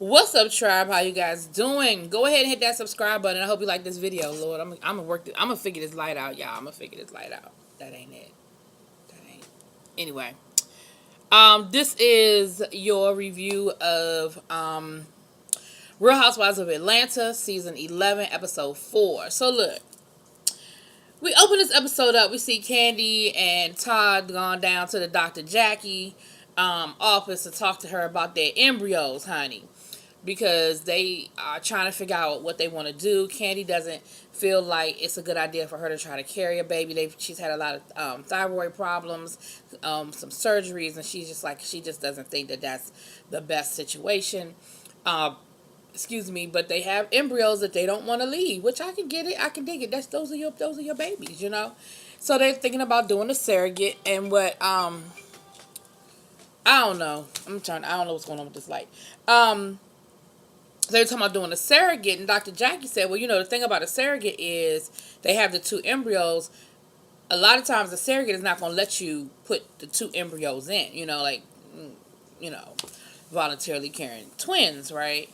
What's up, tribe? How you guys doing? Go ahead and hit that subscribe button. I hope you like this video, Lord. I'm gonna work. I'm gonna figure this light out, y'all. I'm gonna figure this light out. That ain't it. That ain't. Anyway, this is your review of Real Housewives of Atlanta, season 11, episode 4. So look, we open this episode up. We see Candy and Todd gone down to the Dr. Jackie office to talk to her about their embryos, honey, because they are trying to figure out what they want to do. Candy doesn't feel like it's a good idea for her to try to carry a baby. She's had a lot of thyroid problems, some surgeries, and she just doesn't think that that's the best situation. Excuse me, but they have embryos that they don't want to leave, which I can get it. I can dig it. Those are your babies, you know. So they're thinking about doing a surrogate, and what I don't know. I don't know what's going on with this light. They were talking about doing a surrogate, and Dr. Jackie said, well, the thing about a surrogate is they have the two embryos. A lot of times the surrogate is not going to let you put the two embryos in, you know, voluntarily carrying twins, right?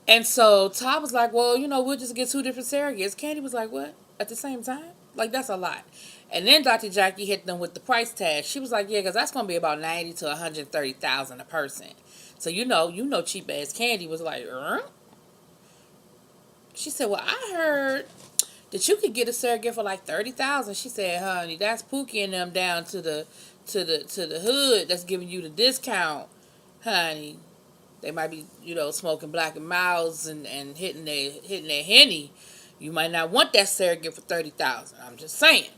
And so Todd was like, well, we'll just get two different surrogates. Candy was like, what? At the same time? Like, that's a lot. And then Dr. Jackie hit them with the price tag. She was like, yeah, because that's going to be about $90,000 to $130,000 a person. So, cheap ass Candy was like, She said, well, I heard that you could get a surrogate for like $30,000. She said, honey, that's Pookie and them down to the hood that's giving you the discount, honey. They might be, smoking Black and Miles and hitting their Henny. You might not want that surrogate for $30,000. I'm just saying.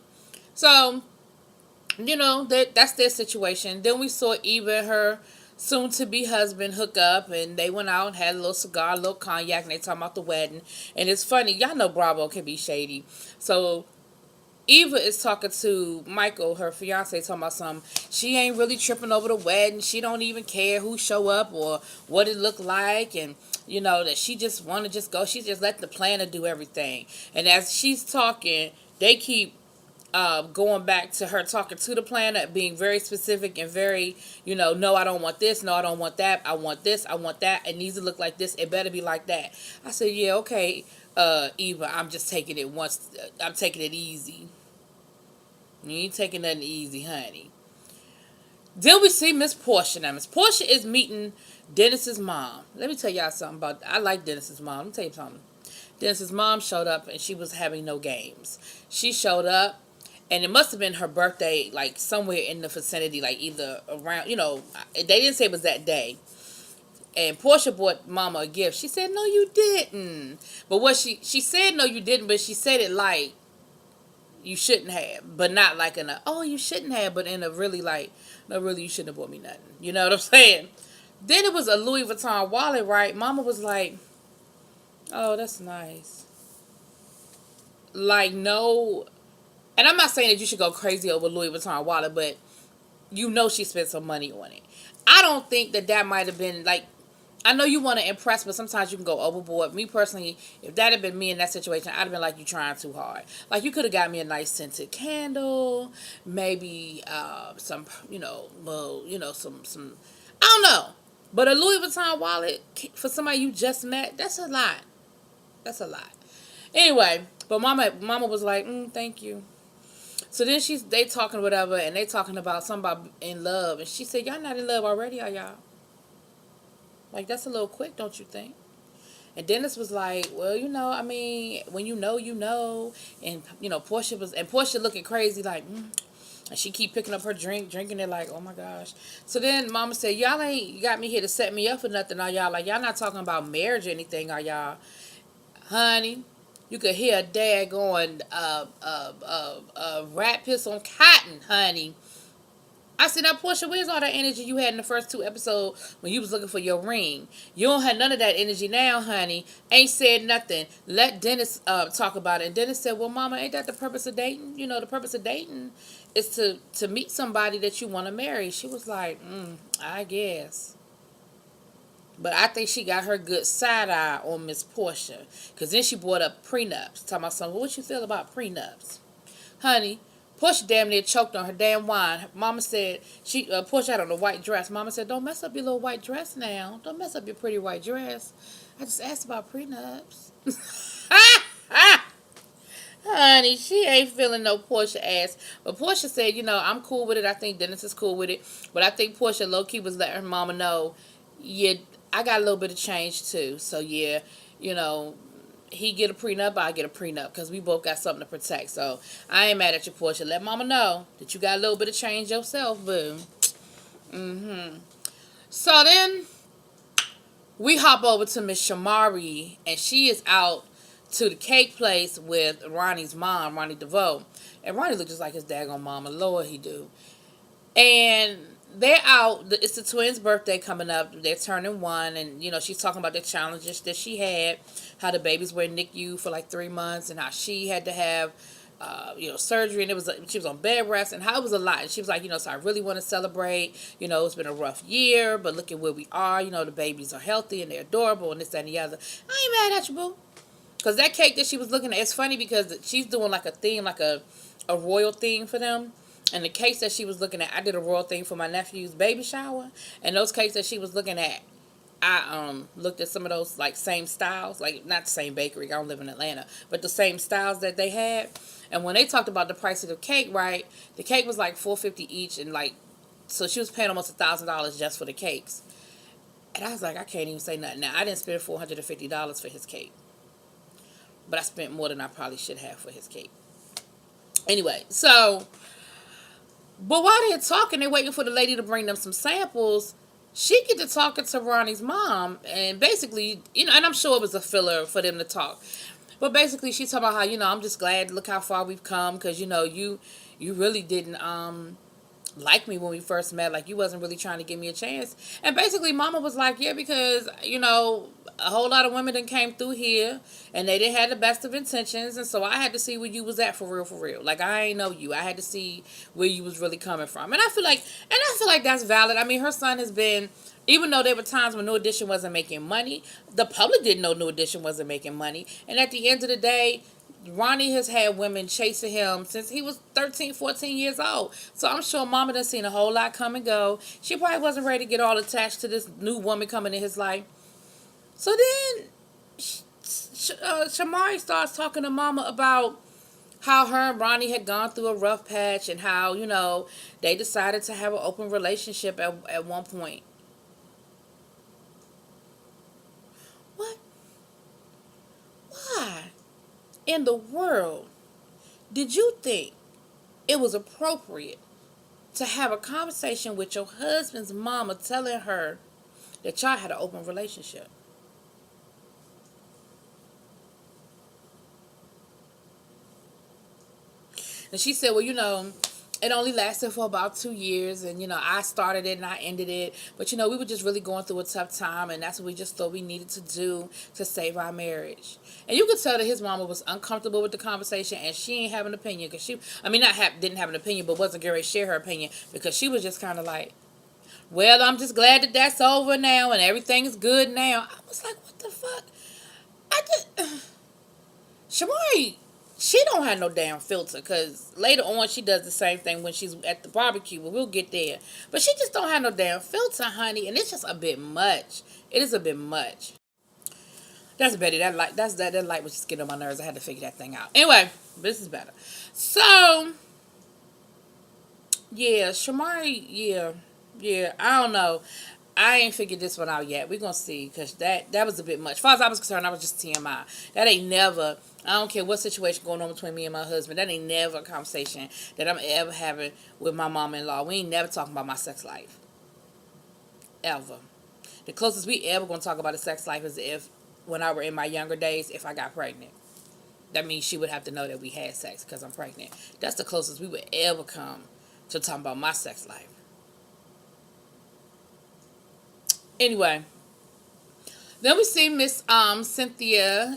So, that's their situation. Then we saw Eva and her soon-to-be husband hook up, and they went out and had a little cigar, a little cognac, and they talking about the wedding. And it's funny, y'all know Bravo can be shady. So Eva is talking to Michael, her fiance, talking about something. She ain't really tripping over the wedding. She don't even care who show up or what it look like, and that she just want to just go. She just let the planner do everything. And as she's talking, they keep going back to her talking to the planner, being very specific and very, no, I don't want this. No, I don't want that. I want this. I want that. It needs to look like this. It better be like that. I said, yeah, okay, Eva, I'm just taking it once. I'm taking it easy. You ain't taking nothing easy, honey. Then we see Miss Portia. Now, Miss Portia is meeting Dennis's mom. Let me tell y'all something about. I like Dennis's mom. Let me tell you something. Dennis's mom showed up and she was having no games. She showed up, and it must have been her birthday, like somewhere in the vicinity, like either around. They didn't say it was that day. And Portia bought Mama a gift. She said, "No, you didn't." But what she said, "No, you didn't," but she said it like you shouldn't have, but not like in a, oh, you shouldn't have, but in a really like, no, really, you shouldn't have bought me nothing. You know what I'm saying? Then it was a Louis Vuitton wallet, right? Mama was like, oh, that's nice. Like, no. And I'm not saying that you should go crazy over Louis Vuitton wallet, but she spent some money on it. I don't think that might have been like, I know you want to impress, but sometimes you can go overboard. Me personally, if that had been me in that situation, I'd have been like, you trying too hard. Like, you could have got me a nice scented candle, maybe some, some, I don't know. But a Louis Vuitton wallet for somebody you just met, that's a lot. That's a lot. Anyway, but Mama was like, thank you. So then they talking whatever, and they talking about somebody in love, and she said, y'all not in love already, are y'all? Like, that's a little quick, don't you think? And Dennis was like, well, I mean, when you know. And, Portia looking crazy, like, And she keep picking up her drink, drinking it like, oh my gosh. So then Mama said, y'all ain't got me here to set me up for nothing, are y'all? Like, y'all not talking about marriage or anything, are y'all? Honey, you could hear a dad going, rat piss on cotton, honey. I said, now, Portia, where's all that energy you had in the first 2 episodes when you was looking for your ring? You don't have none of that energy now, honey. Ain't said nothing. Let Dennis talk about it. And Dennis said, well, Mama, ain't that the purpose of dating? The purpose of dating is to meet somebody that you want to marry. She was like, I guess. But I think she got her good side eye on Miss Portia. Because then she brought up prenups. Talking about something, well, what you feel about prenups? Honey, Portia damn near choked on her damn wine. Mama said, Portia had on a white dress. Mama said, don't mess up your little white dress now. Don't mess up your pretty white dress. I just asked about prenups. Honey, she ain't feeling no Portia ass. But Portia said, I'm cool with it. I think Dennis is cool with it. But I think Portia low-key was letting her mama know, yeah, I got a little bit of change too. So, yeah, you know, he get a prenup, I get a prenup. Because we both got something to protect. So, I ain't mad at you, Portia. Let mama know that you got a little bit of change yourself, boo. So, then we hop over to Miss Shamari. And she is out to the cake place with Ronnie's mom, Ronnie DeVoe. And Ronnie looks just like his daggone mama. Lord, he do. And they're out. It's the twins' birthday coming up. They're turning 1. And, she's talking about the challenges that she had. How the babies were in NICU for like 3 months. And how she had to have, surgery. And she was on bed rest. And how it was a lot. And she was like, so I really want to celebrate. It's been a rough year. But look at where we are. The babies are healthy and they're adorable. And this, that, and the other. I ain't mad at you, boo. Because that cake that she was looking at, it's funny because she's doing like a theme, like a royal theme for them. And the cakes that she was looking at, I did a royal thing for my nephew's baby shower. And those cakes that she was looking at, I looked at some of those like same styles. Like not the same bakery, I don't live in Atlanta. But the same styles that they had. And when they talked about the price of the cake, right, the cake was like $450 each. And like, so she was paying almost $1,000 just for the cakes. And I was like, I can't even say nothing. Now, I didn't spend $450 for his cake. But I spent more than I probably should have for his cake. Anyway, so, but while they're talking, they're waiting for the lady to bring them some samples. She get to talking to Ronnie's mom. And basically, and I'm sure it was a filler for them to talk. But basically, she's talking about how, I'm just glad, look how far we've come. Because, you really didn't, like me when we first met. Like, you wasn't really trying to give me a chance. And basically, mama was like, yeah, because, a whole lot of women done came through here, and they didn't have the best of intentions, and so I had to see where you was at for real. Like, I ain't know you. I had to see where you was really coming from. And I feel like that's valid. I mean, her son has been, even though there were times when New Edition wasn't making money, the public didn't know New Edition wasn't making money. And at the end of the day, Ronnie has had women chasing him since he was 13, 14 years old. So I'm sure mama done seen a whole lot come and go. She probably wasn't ready to get all attached to this new woman coming in his life. So then Shamari starts talking to mama about how her and Ronnie had gone through a rough patch and how, they decided to have an open relationship at one point. What? Why in the world did you think it was appropriate to have a conversation with your husband's mama telling her that y'all had an open relationship? And she said, well, it only lasted for about 2 years. And, I started it and I ended it. But, we were just really going through a tough time. And that's what we just thought we needed to do to save our marriage. And you could tell that his mama was uncomfortable with the conversation. And she ain't have an opinion. Because didn't have an opinion, but wasn't going to share her opinion. Because she was just kind of like, well, I'm just glad that that's over now. And everything's good now. I was like, what the fuck? Shamari, she don't have no damn filter, because later on she does the same thing when she's at the barbecue, but we'll get there. But she just don't have no damn filter, honey, and it's just a bit much. It is a bit much. That's Betty. That light was just getting on my nerves. I had to figure that thing out. Anyway, this is better. So, yeah, Shamari, yeah, I don't know. I ain't figured this one out yet. We're going to see, because that was a bit much. As far as I was concerned, I was just TMI. That ain't never, I don't care what situation going on between me and my husband, that ain't never a conversation that I'm ever having with my mama-in-law. We ain't never talking about my sex life. Ever. The closest we ever going to talk about a sex life is if, when I were in my younger days, if I got pregnant. That means she would have to know that we had sex because I'm pregnant. That's the closest we would ever come to talking about my sex life. Anyway, then we see Miss Cynthia,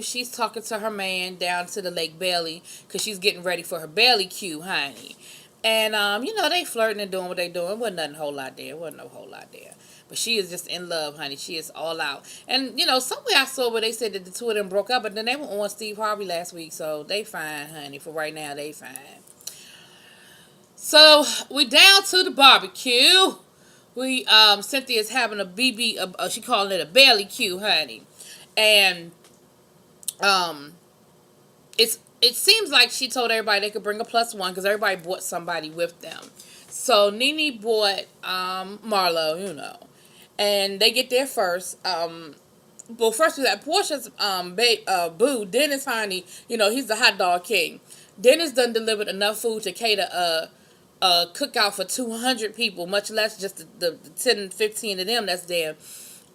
she's talking to her man down to the Lake Bailey because she's getting ready for her Bailey cue, honey. And, they flirting and doing what they doing. Wasn't no whole lot there. But she is just in love, honey. She is all out. And, somewhere I saw where they said that the two of them broke up, but then they were on Steve Harvey last week, so they fine, honey. For right now, they fine. So we down to the barbecue. We Cynthia's having a BB. She calling it a belly Q, honey, and um it seems like she told everybody they could bring a plus one because everybody brought somebody with them. So Nene bought Marlo, and they get there first. Well, first we got Portia's boo, Dennis, honey. He's the hot dog king. Dennis done delivered enough food to cater a cookout for 200 people, much less just the 10, 15 of them that's there.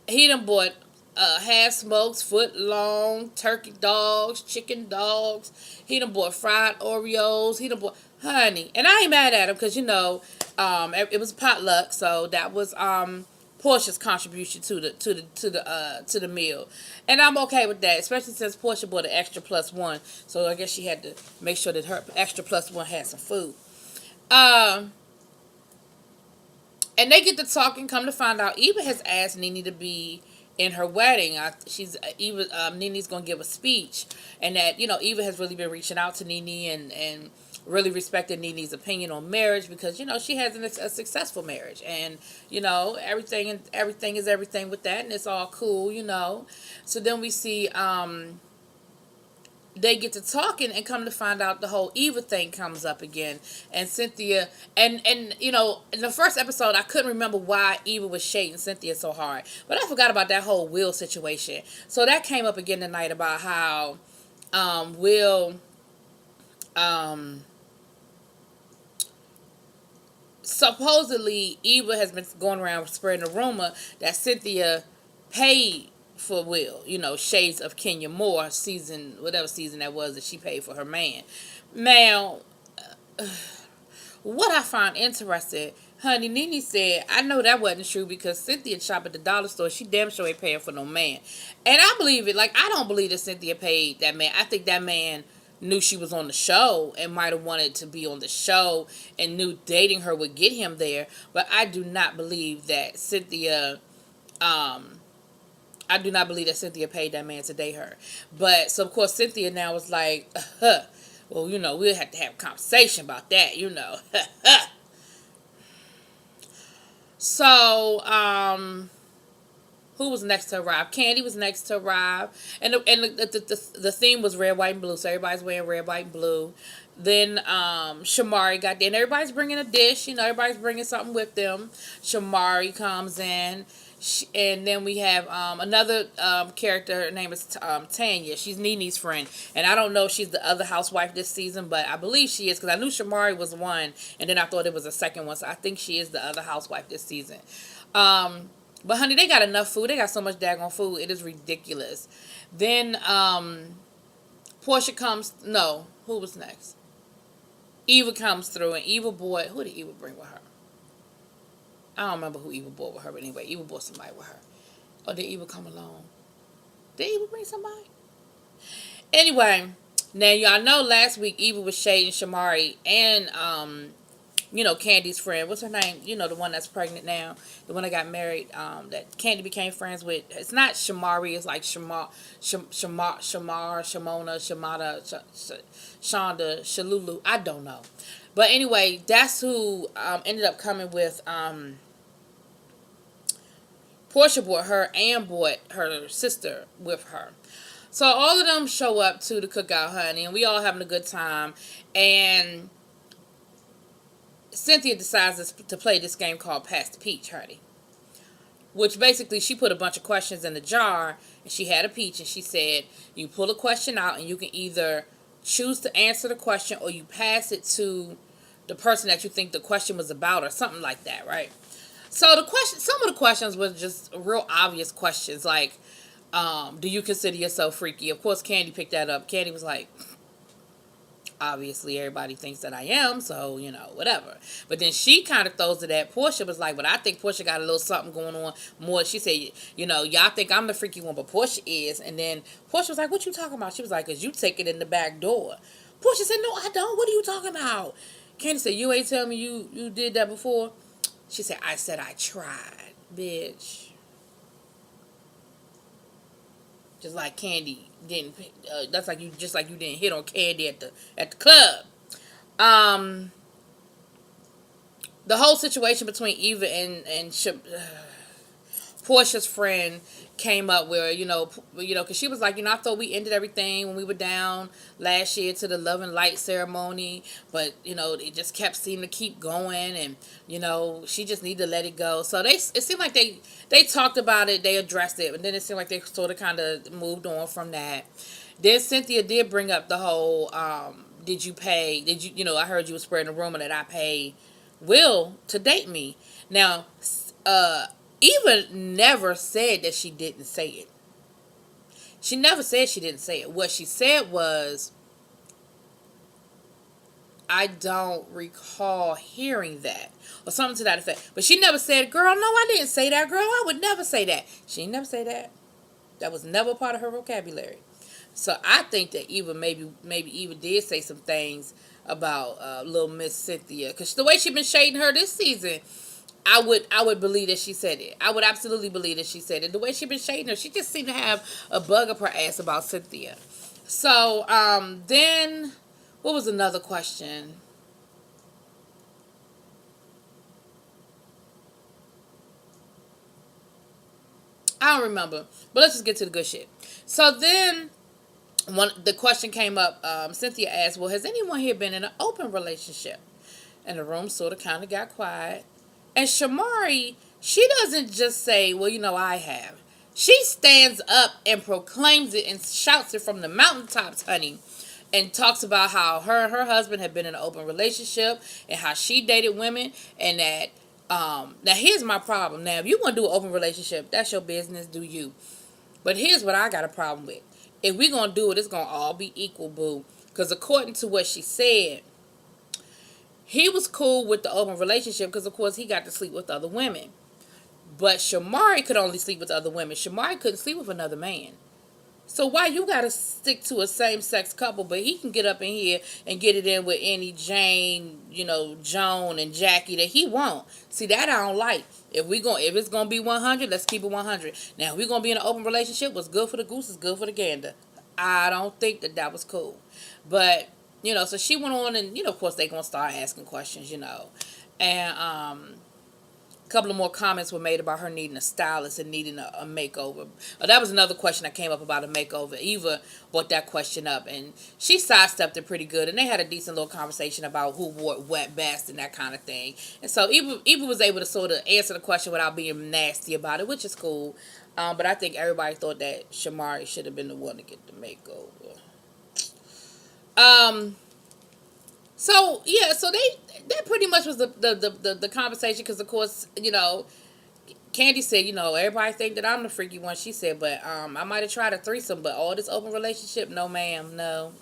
He done bought half smokes, foot long, turkey dogs, chicken dogs. He done bought fried Oreos. He done bought honey, and I ain't mad at him because it was potluck, so that was Portia's contribution to the meal, and I'm okay with that, especially since Portia bought an extra plus one, so I guess she had to make sure that her extra plus one had some food. Um, and they get to talking. Come to find out, Eva has asked Nene to be in her wedding. She's Eva. Nene's gonna give a speech, and that Eva has really been reaching out to Nene and really respected Nene's opinion on marriage because she has a successful marriage, and everything is everything with that, and it's all cool. So then we see they get to talking and come to find out the whole Eva thing comes up again, and Cynthia and in the first episode I couldn't remember why Eva was shading Cynthia so hard, but I forgot about that whole Will situation. So that came up again tonight about how Will supposedly Eva has been going around spreading a rumor that Cynthia paid for Will, Shades of Kenya Moore season, whatever season that was that she paid for her man. Now, what I find interesting, honey, Nene said, I know that wasn't true because Cynthia shop at the dollar store. She damn sure ain't paying for no man. And I believe it. Like, I don't believe that Cynthia paid that man. I think that man knew she was on the show and might have wanted to be on the show and knew dating her would get him there. But I do not believe that Cynthia paid that man to date her. But so of course Cynthia now was like, well, we'll have to have a conversation about that, So, who was next to arrive? Candy was next to arrive, and the theme was red, white, and blue. So everybody's wearing red, white, and blue. Then Shamari got there, and everybody's bringing a dish. Everybody's bringing something with them. Shamari comes in, and then we have another character. Her name is Tanya. She's Nene's friend, and I don't know if she's the other housewife this season, but I believe she is because I knew Shamari was one, and then I thought it was a second one. So I think she is the other housewife this season. But honey, they got enough food. They got so much daggone food. It is ridiculous. Then Portia comes. No, who was next? Eva comes through, and Eva bought. Who did Eva bring with her? I don't remember who Eva bought with her, but anyway, Eva bought somebody with her. Or did Eva come along? Did Eva bring somebody? Anyway, now y'all know last week Eva was shading Shamari and Candy's friend. What's her name? The one that's pregnant now. The one that got married, that Candy became friends with. It's not Shamari, it's like Shamar, Shamona, Shamada, Shonda, Shalulu. I don't know. But anyway, that's who ended up coming with. Portia brought her and brought her sister with her. So all of them show up to the cookout, honey, and we all having a good time. And Cynthia decides to play this game called Pass the Peach, honey. Which basically she put a bunch of questions in the jar, and she had a peach, and she said, you pull a question out, and you can either choose to answer the question, or you pass it to the person that you think the question was about, or something like that, right? So some of the questions were just real obvious questions, like, do you consider yourself freaky? Of course, Candy picked that up. Candy was like, obviously everybody thinks that I am, so whatever. But then she kind of throws it at Portia, was like, but I think Portia got a little something going on more. She said, y'all think I'm the freaky one, but Portia is. And then Portia was like, what you talking about? She was like, cause you take it in the back door. Portia said, no, I don't. What are you talking about? Candy said, you ain't tell me you did that before. She said, I tried, bitch. Just like Candy didn't. That's like you. Just like you didn't hit on Candy at the club. the whole situation between Eva and Portia's friend came up where because she was like, I thought we ended everything when we were down last year to the love and light ceremony, but it just kept seeming to keep going, and she just needed to let it go. So it seemed like they talked about it, they addressed it, and then it seemed like they sort of kind of moved on from that. Then Cynthia did bring up the whole I heard you were spreading a rumor that I paid Will to date me. Now, Eva never said that she didn't say it. She never said she didn't say it. What she said was, I don't recall hearing that, or something to that effect. But she never said, girl, no, I didn't say that, girl. I would never say that. She never say that. That was never part of her vocabulary. So I think that Eva maybe Eva did say some things about little Miss Cynthia, because the way she been shading her this season, I would believe that she said it. I would absolutely believe that she said it. The way she been shading her, she just seemed to have a bug up her ass about Cynthia. So then what was another question? I don't remember, but let's just get to the good shit. So then the question came up. Cynthia asked, well, has anyone here been in an open relationship? And the room sort of kind of got quiet. And Shamari, she doesn't just say, well, I have. She stands up and proclaims it and shouts it from the mountaintops, honey. And talks about how her and her husband had been in an open relationship and how she dated women, and that now here's my problem. Now, if you want to do an open relationship, that's your business, do you. But here's what I got a problem with. If we're going to do it, it's going to all be equal, boo. Because according to what she said, he was cool with the open relationship because, of course, he got to sleep with other women. But Shamari could only sleep with other women. Shamari couldn't sleep with another man. So why you got to stick to a same-sex couple, but he can get up in here and get it in with any Jane, Joan and Jackie that he want? See, that I don't like. If it's going to be 100, let's keep it 100. Now, if we're going to be in an open relationship, what's good for the goose is good for the gander. I don't think that was cool. But, so she went on and, of course, they going to start asking questions, And a couple of more comments were made about her needing a stylist and needing a makeover. That was another question that came up about a makeover. Eva brought that question up, and she sidestepped it pretty good. And they had a decent little conversation about who wore it wet best and that kind of thing. And so Eva was able to sort of answer the question without being nasty about it, which is cool. But I think everybody thought that Shamari should have been the one to get the makeover. So that pretty much was the conversation, because of course Candy said everybody think that I'm the freaky one. She said, but I might have tried a threesome, but all this open relationship, no ma'am, no.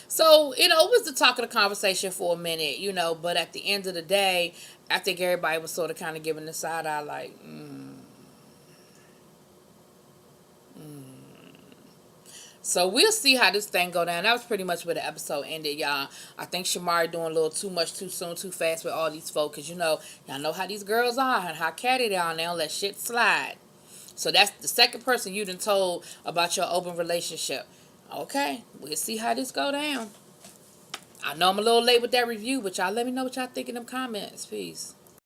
So it was the talk of the conversation for a minute, but at the end of the day, I think everybody was sort of kind of giving the side eye like So we'll see how this thing go down. That was pretty much where the episode ended, y'all. I think Shamari doing a little too much, too soon, too fast with all these folks. Because, y'all know how these girls are and how catty they are. And they don't let shit slide. So that's the second person you done told about your open relationship. Okay, we'll see how this go down. I know I'm a little late with that review, but y'all let me know what y'all think in them comments. Peace.